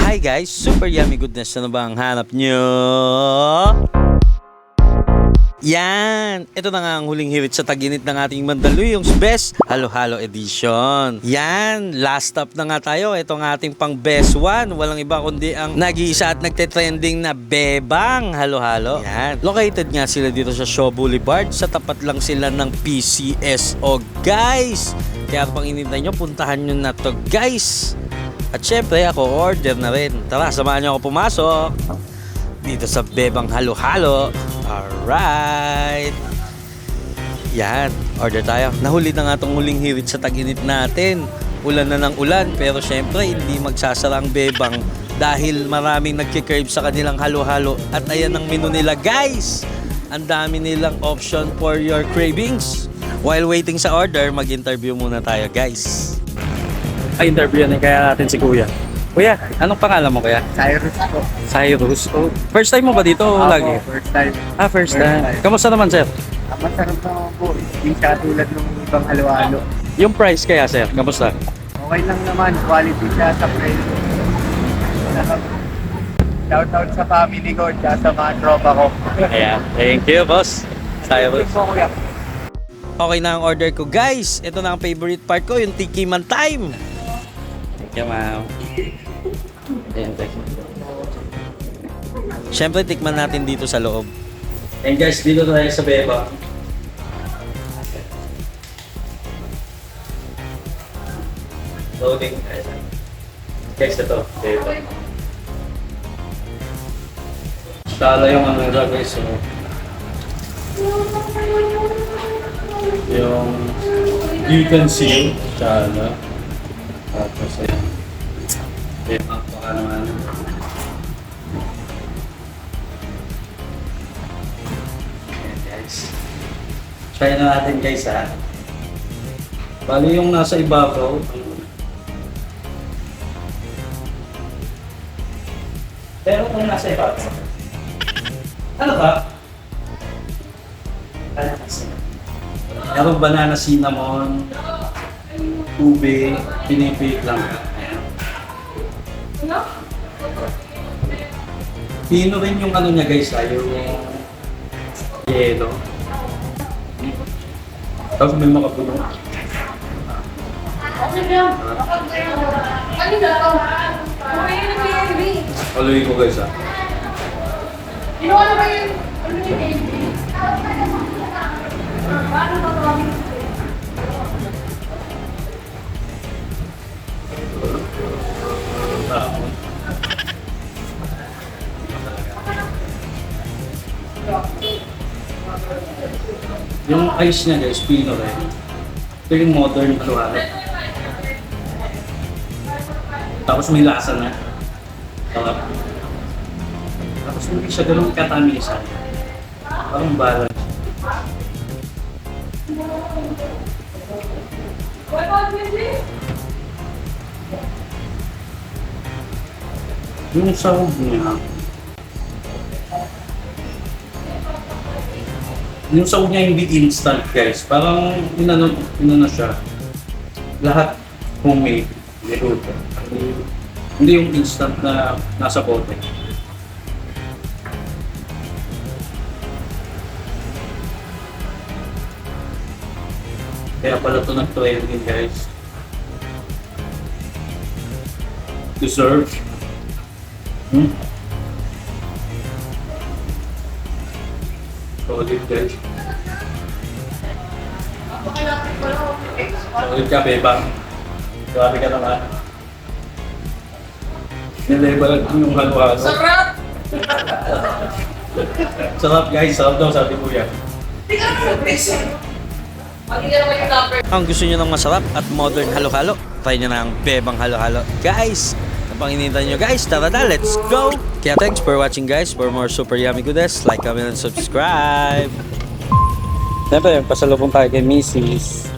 Hi guys, super yummy goodness na ba ang hanap nyo? Yan! Ito na nga ang huling hirit sa taginit ng ating Mandaluyong's Best Halo-Halo Edition. Yan! Last stop na nga tayo. Ito ang ating pang best one. Walang iba kundi ang nag-iisa at nagte-trending na Bebang Halo-Halo. Yan! Located nga sila dito sa Shaw Boulevard. Sa tapat lang sila ng PCSO, guys! Kaya pang inintay nyo, puntahan nyo na to, guys! At syempre, ako order na rin. Tara, samahan nyo ako pumasok dito sa Bebang Halo-Halo. Alright! Yan, order tayo. Nahuli na nga itong huling hirit sa tag-init natin. Ulan na ng ulan, pero syempre, hindi magsasara ang Bebang dahil maraming nagkikrave sa kanilang halo-halo. At ayan ang menu nila, guys! Ang dami nilang option for your cravings. While waiting sa order, mag-interview muna tayo, guys. Interview na kaya natin si Kuya. Kuya, anong pangalan mo kaya? Cyrus po. Cyrus. Oh, first time mo ba dito o lagi? First time. First time. Kamusta naman, sir? Masarap naman po. Hindi siya tulad ng ibang halo-halo. Yung price kaya, sir? Kamusta? Okay lang naman. Quality siya sa price. Shoutout sa family ko at sa mga tropa ko. Ayan. Thank you, boss. Cyrus. Po, kuya. Okay na ang order ko, guys. Ito na ang favorite part ko, yung tikiman time. Thank you, ma'am. Ayan, thank you. Syempre, tikman natin dito sa loob. And guys, dito tayo sa Bebang. Loading. Guys, ito. Bebang. Tala yung ano nila, guys. So, yung you can see tala. Tapos ayan. Bebang. Baka naman. Try na natin, guys, ha. Bali yung nasa ibabaw. Pero kung nasa ibabaw. Ano ba? Meron banana cinnamon, ube, pinipig lang. Ayan. Pino rin yung ano niya, guys, ha, yung yelo. Tapos may makapuno. Haluin ko, guys, ha. Yung ice niya, guys, pino rin. Ito yung modern halo-halo. Tapos may lasa na. Tapos hindi siya ganun katamisan. Parang balance. Yung sahog niya, yung sahog niya hindi instant, guys. Parang inano siya. Lahat homemade, niluto. Hindi yung instant na nasa bote. Kaya pala ito nag-trending, guys. Deserve. Solid, guys. Solid ka, Bebang. Grabe ka naman. Nilebalag yung halo-halo. Sarap! Sarap, guys. Sarap daw, sabi Kuya. Ang gusto nyo ng masarap at modern halo-halo, try nyo na ang Bebang Halo-Halo. Guys, napang initan nyo, guys. Tara na, let's go! Kaya thanks for watching, guys. For more super yummy goodness, like, comment, and subscribe. Siyempre, pasalubong tayo kay Mrs.